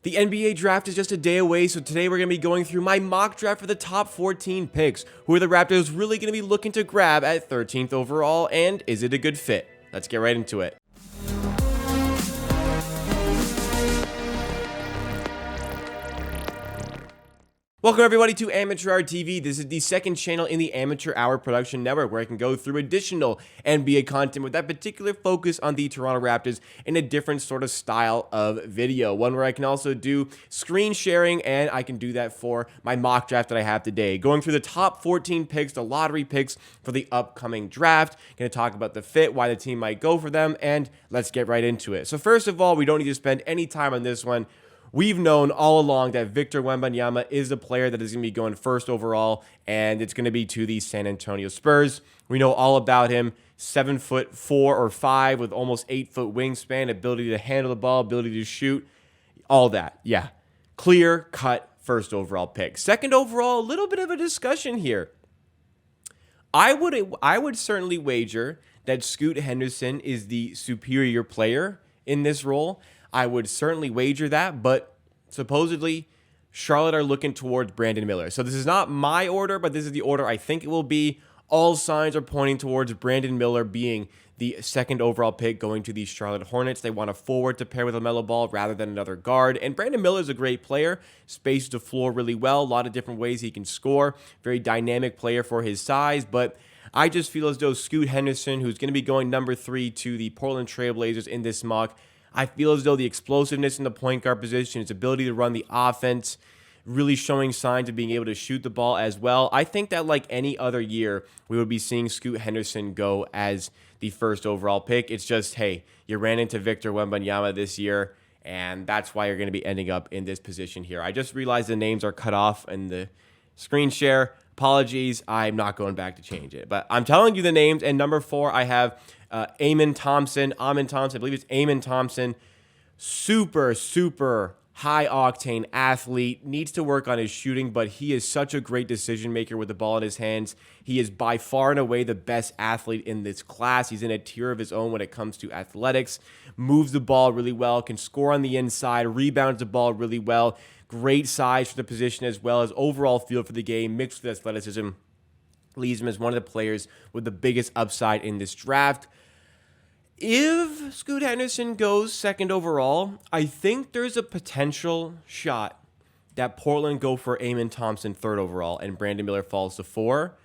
The NBA draft is just a day away, so today we're going to be going through my mock draft for the top 14 picks. Who are the Raptors really going to be looking to grab at 13th overall, and is it a good fit? Let's get right into it. Welcome everybody to Amateur Hour TV. This is the second channel in the Amateur Hour Production Network where I can go through additional NBA content with that particular focus on the Toronto Raptors in a different sort of style of video. One where I can also do screen sharing, and I can do that for my mock draft that I have today. Going through the top 14 picks, the lottery picks for the upcoming draft. Going to talk about the fit, why the team might go for them, and let's get right into it. So first of all, we don't need to spend any time on this one. We've known all along that Victor Wembayama is the player that is going to be going first overall, and it's going to be to the San Antonio Spurs. We know all about him. 7'4" or 5" with almost 8-foot wingspan, ability to handle the ball, ability to shoot, all that. Yeah, clear cut first overall pick. Second overall, a little bit of a discussion here. I would certainly wager that Scoot Henderson is the superior player in this role. I would certainly wager that, but supposedly Charlotte are looking towards Brandon Miller. So this is not my order, but this is the order I think it will be. All signs are pointing towards Brandon Miller being the second overall pick going to the Charlotte Hornets. They want a forward to pair with LaMelo Ball rather than another guard. And Brandon Miller is a great player, spaces the floor really well, a lot of different ways he can score. Very dynamic player for his size, but I just feel as though Scoot Henderson, who's going to be going number 3 to the Portland Trail Blazers in this mock, I feel as though the explosiveness in the point guard position, his ability to run the offense, really showing signs of being able to shoot the ball as well. I think that like any other year, we would be seeing Scoot Henderson go as the first overall pick. It's just, hey, you ran into Victor Wembayama this year, and that's why you're going to be ending up in this position here. I just realized the names are cut off in the screen share. Apologies, I'm not going back to change it. But I'm telling you the names, and number 4, I have Amen Thompson, I believe it's Amen Thompson. Super high-octane athlete, needs to work on his shooting, but he is such a great decision-maker with the ball in his hands. He is by far and away the best athlete in this class. He's in a tier of his own when it comes to athletics, moves the ball really well, can score on the inside, rebounds the ball really well, great size for the position as well as overall feel for the game, mixed with athleticism, leaves him as one of the players with the biggest upside in this draft. If Scoot Henderson goes second overall, I think there's a potential shot that Portland go for Amen Thompson third overall and Brandon Miller falls to 4.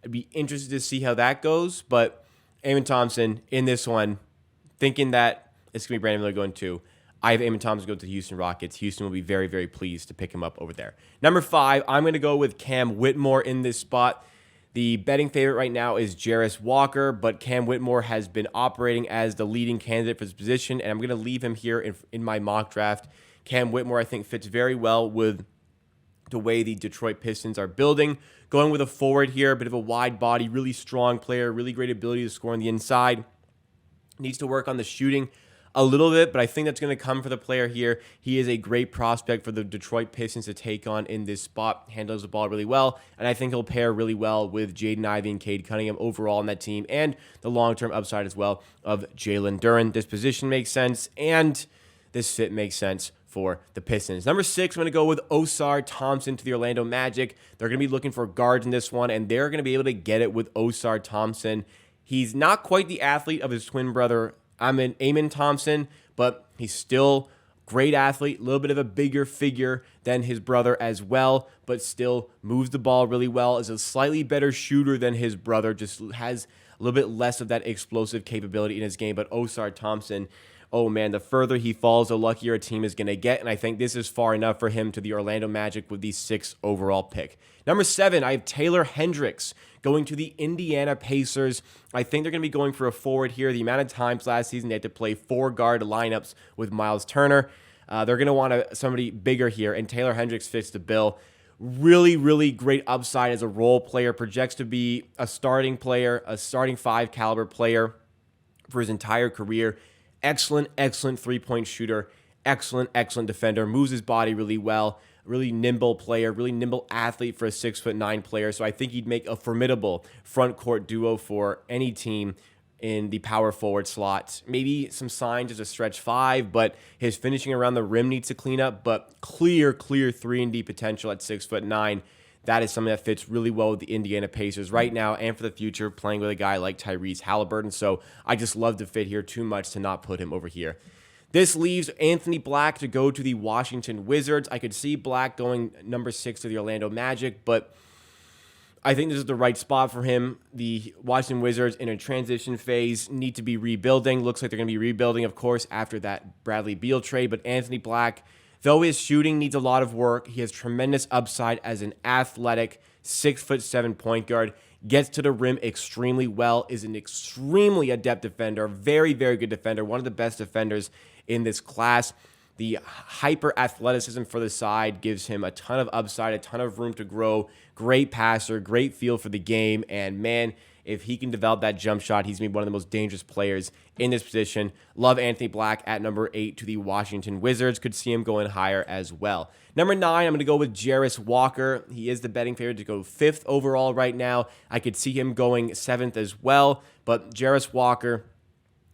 I'd be interested to see how that goes, but Amen Thompson in this one, thinking that it's going to be Brandon Miller going 2. I have Amen Thompson go to the Houston Rockets. Houston will be very, very pleased to pick him up over there. Number 5, I'm going to go with Cam Whitmore in this spot. The betting favorite right now is Jarris Walker, but Cam Whitmore has been operating as the leading candidate for this position, and I'm going to leave him here in my mock draft. Cam Whitmore, I think, fits very well with the way the Detroit Pistons are building. Going with a forward here, a bit of a wide body, really strong player, really great ability to score on the inside. Needs to work on the shooting a little bit, but I think that's going to come for the player here. He is a great prospect for the Detroit Pistons to take on in this spot. Handles the ball really well, and I think he'll pair really well with Jaden Ivey and Cade Cunningham overall on that team, and the long-term upside as well of Jalen Duren. This position makes sense, and this fit makes sense for the Pistons. Number 6, I'm going to go with Osar Thompson to the Orlando Magic. They're going to be looking for guards in this one, and they're going to be able to get it with Osar Thompson. He's not quite the athlete of his twin brother, Amen Thompson, but he's still great athlete, a little bit of a bigger figure than his brother as well, but still moves the ball really well, is a slightly better shooter than his brother, just has a little bit less of that explosive capability in his game. But Osar Thompson, oh man, the further he falls, the luckier a team is going to get, and I think this is far enough for him to the Orlando Magic with the 6th overall pick. Number 7, I have Taylor Hendricks going to the Indiana Pacers. I think they're going to be going for a forward here. The amount of times last season they had to play 4 guard lineups with Miles Turner, they're going to want somebody bigger here, and Taylor Hendricks fits the bill. Really great upside as a role player, projects to be a starting player, a starting 5 caliber player for his entire career. Excellent three-point shooter, excellent defender, moves his body really well, really nimble player, really nimble athlete for a 6'9" player. So I think he'd make a formidable front court duo for any team in the power forward slot. Maybe some signs as a stretch 5, but his finishing around the rim needs to clean up. But clear 3-and-D potential at 6'9". That is something that fits really well with the Indiana Pacers right now and for the future, playing with a guy like Tyrese Halliburton. So I just love the fit here too much to not put him over here. This leaves Anthony Black to go to the Washington Wizards. I could see Black going number 6 to the Orlando Magic, but I think this is the right spot for him. The Washington Wizards in a transition phase need to be rebuilding. Looks like they're going to be rebuilding, of course, after that Bradley Beal trade. But Anthony Black, though his shooting needs a lot of work, he has tremendous upside as an athletic 6'7" point guard. Gets to the rim extremely well, is an extremely adept defender, very, very good defender, one of the best defenders in this class. The hyper athleticism for the side gives him a ton of upside, a ton of room to grow. Great passer, great feel for the game. And man, if he can develop that jump shot, he's going to be one of the most dangerous players in this position. Love Anthony Black at number 8 to the Washington Wizards. Could see him going higher as well. Number 9, I'm going to go with Jarris Walker. He is the betting favorite to go 5th overall right now. I could see him going 7th as well. But Jarris Walker,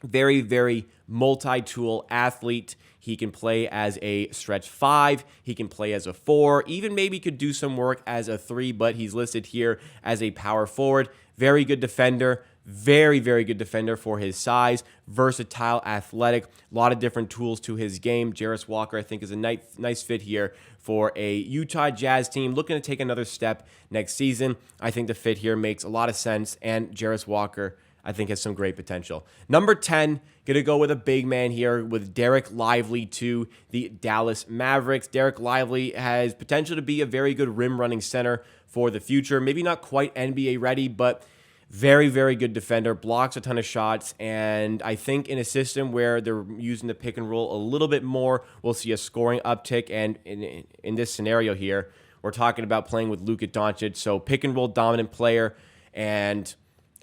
very, very multi-tool athlete. He can play as a stretch 5. He can play as a 4. Even maybe could do some work as a 3, but he's listed here as a power forward. Very good defender. Very, very good defender for his size. Versatile, athletic. A lot of different tools to his game. Jarris Walker, I think, is a nice fit here for a Utah Jazz team looking to take another step next season. I think the fit here makes a lot of sense, and Jarris Walker, I think, has some great potential. Number 10, going to go with a big man here with Derek Lively to the Dallas Mavericks. Derek Lively has potential to be a very good rim-running center for the future. Maybe not quite NBA ready, but very, very good defender. Blocks a ton of shots, and I think in a system where they're using the pick and roll a little bit more, we'll see a scoring uptick. And in this scenario here, we're talking about playing with Luka Doncic, so pick and roll dominant player, and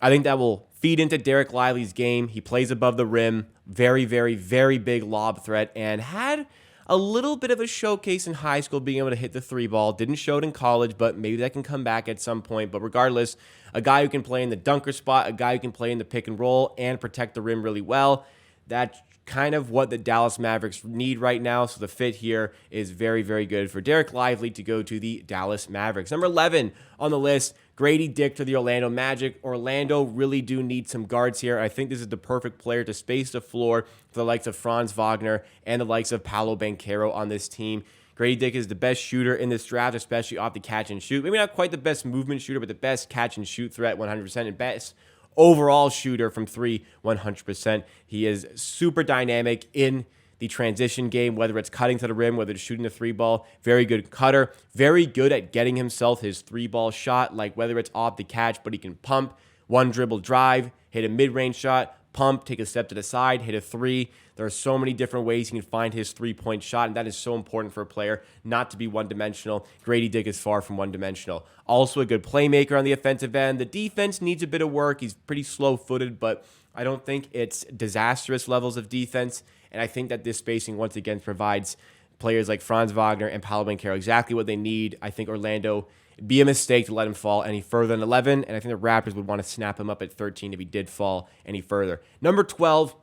I think that will feed into Derek Lively's game. He plays above the rim, very, very, very big lob threat, and had a little bit of a showcase in high school being able to hit the 3 ball. Didn't show it in college, but maybe that can come back at some point. But regardless, a guy who can play in the dunker spot, a guy who can play in the pick and roll and protect the rim really well. That's kind of what the Dallas Mavericks need right now. So the fit here is very, very good for Derek Lively to go to the Dallas Mavericks. Number 11 on the list, Grady Dick to the Orlando Magic. Orlando really do need some guards here. I think this is the perfect player to space the floor for the likes of Franz Wagner and the likes of Paolo Banchero on this team. Grady Dick is the best shooter in this draft, especially off the catch and shoot. Maybe not quite the best movement shooter, but the best catch and shoot threat 100%, and best overall shooter from 3 100%. He is super dynamic in the transition game, whether it's cutting to the rim, whether it's shooting the 3 ball. Very good cutter. Very good at getting himself his 3 ball shot, like whether it's off the catch, but he can pump, one dribble drive, hit a mid-range shot, pump, take a step to the side, hit a 3. There are so many different ways he can find his 3-point shot, and that is so important for a player not to be one-dimensional. Grady Dick is far from one-dimensional. Also a good playmaker on the offensive end. The defense needs a bit of work. He's pretty slow-footed, but I don't think it's disastrous levels of defense, and I think that this spacing, once again, provides players like Franz Wagner and Paolo Banchero exactly what they need. I think Orlando, it'd be a mistake to let him fall any further than 11, and I think the Raptors would want to snap him up at 13 if he did fall any further. Number 12,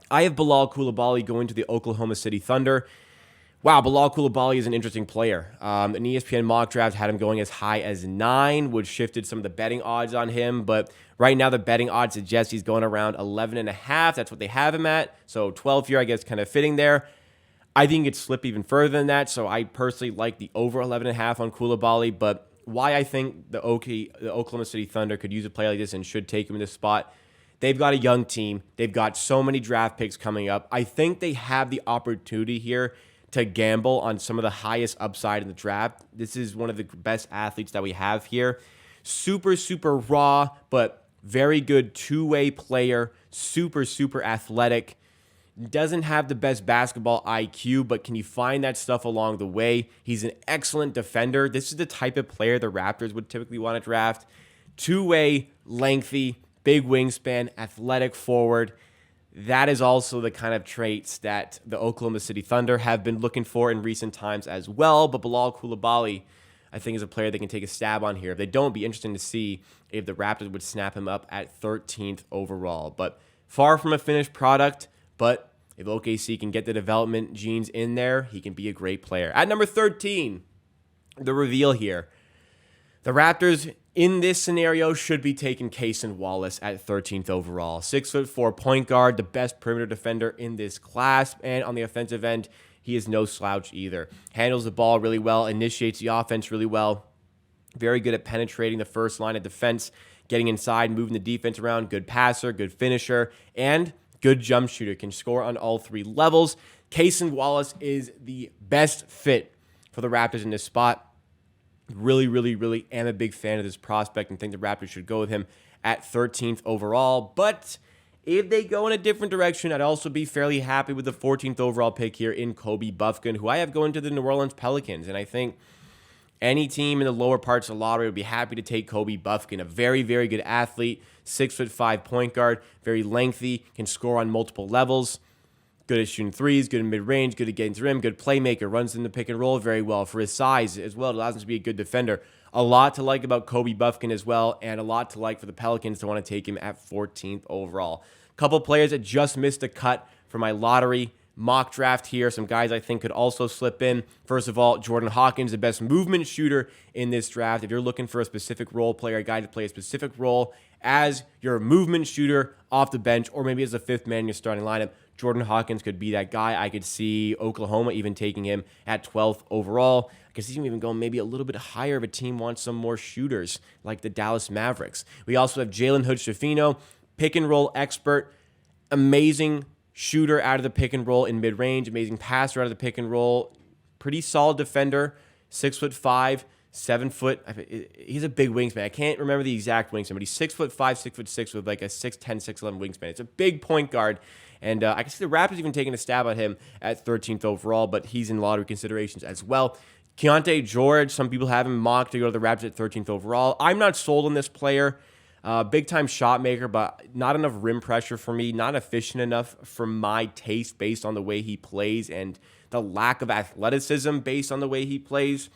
I have Bilal Coulibaly going to the Oklahoma City Thunder. Wow, Bilal Coulibaly is an interesting player. An ESPN mock draft had him going as high as 9, which shifted some of the betting odds on him. But right now, the betting odds suggest he's going around 11.5. That's what they have him at. So 12 here, I guess, kind of fitting there. I think it could slip even further than that. So I personally like the over 11.5 on Coulibaly. But why I think the Oklahoma City Thunder could use a player like this and should take him in this spot, they've got a young team. They've got so many draft picks coming up. I think they have the opportunity here to gamble on some of the highest upside in the draft. This is one of the best athletes that we have here. Super, super raw, but very good two-way player. Super, super athletic. Doesn't have the best basketball IQ, but can you find that stuff along the way? He's an excellent defender. This is the type of player the Raptors would typically want to draft. Two-way, lengthy, big wingspan, athletic forward. That is also the kind of traits that the Oklahoma City Thunder have been looking for in recent times as well. But Bilal Coulibaly, I think is a player they can take a stab on here. If they don't, be interesting to see if the Raptors would snap him up at 13th overall. But far from a finished product, but if OKC can get the development genes in there, he can be a great player. At number 13, the reveal here. The Raptors, in this scenario, should be taking Cason Wallace at 13th overall. 6'4" point guard, the best perimeter defender in this class. And on the offensive end, he is no slouch either. Handles the ball really well, initiates the offense really well. Very good at penetrating the first line of defense, getting inside, moving the defense around. Good passer, good finisher, and good jump shooter. Can score on all three levels. Cason Wallace is the best fit for the Raptors in this spot. Really am a big fan of this prospect and think the Raptors should go with him at 13th overall. But if they go in a different direction, I'd also be fairly happy with the 14th overall pick here in Kobe Buffkin, who I have going to the New Orleans Pelicans. And I think any team in the lower parts of the lottery would be happy to take Kobe Buffkin, a very good athlete, 6'5" point guard, very lengthy, can score on multiple levels. Good at shooting threes, good in mid-range, good at getting to the rim, good playmaker, runs in the pick and roll very well for his size as well. It allows him to be a good defender. A lot to like about Kobe Buffkin as well, and a lot to like for the Pelicans to want to take him at 14th overall. Couple players that just missed a cut for my lottery mock draft here. Some guys I think could also slip in. First of all, Jordan Hawkins, the best movement shooter in this draft. If you're looking for a specific role player, a guy to play a specific role as your movement shooter off the bench, or maybe as a fifth man in your starting lineup, Jordan Hawkins could be that guy. I could see Oklahoma even taking him at 12th overall. I could see him even going maybe a little bit higher if a team wants some more shooters like the Dallas Mavericks. We also have Jalen Hood-Schifino, pick and roll expert, amazing shooter out of the pick and roll in mid-range, amazing passer out of the pick and roll, pretty solid defender, 6'5", 7 foot. He's a big wingspan. I can't remember the exact wingspan, but he's 6'5", 6'6" with like a 6'10", 6'11" wingspan. It's a big point guard. And I can see the Raptors even taking a stab at him at 13th overall, but he's in lottery considerations as well. Keontae George, some people have him mocked to go to the Raptors at 13th overall. I'm not sold on this player. Big-time shot maker, but not enough rim pressure for me. Not efficient enough for my taste based on the way he plays and the lack of athleticism based on the way he plays.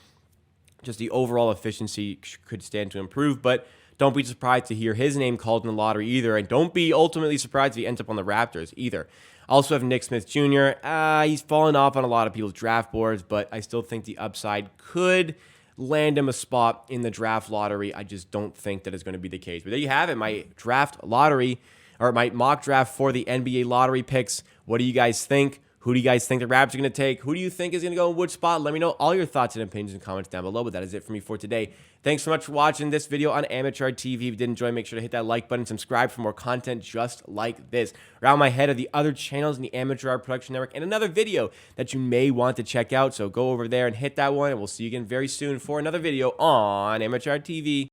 Just the overall efficiency could stand to improve, but don't be surprised to hear his name called in the lottery either, and don't be ultimately surprised if he ends up on the Raptors either. Also have Nick Smith Jr. He's fallen off on a lot of people's draft boards, but I still think the upside could land him a spot in the draft lottery. I just don't think that is going to be the case. But there you have it, my draft lottery, or my mock draft for the NBA lottery picks. What do you guys think? Who do you guys think the Raptors are going to take? Who do you think is going to go in which spot? Let me know all your thoughts and opinions and comments down below. But that is it for me for today. Thanks so much for watching this video on Amateur TV. If you did enjoy, make sure to hit that like button, subscribe for more content just like this. Around my head are the other channels in the Amateur Art Production Network and another video that you may want to check out. So go over there and hit that one, and we'll see you again very soon for another video on Amateur Art TV.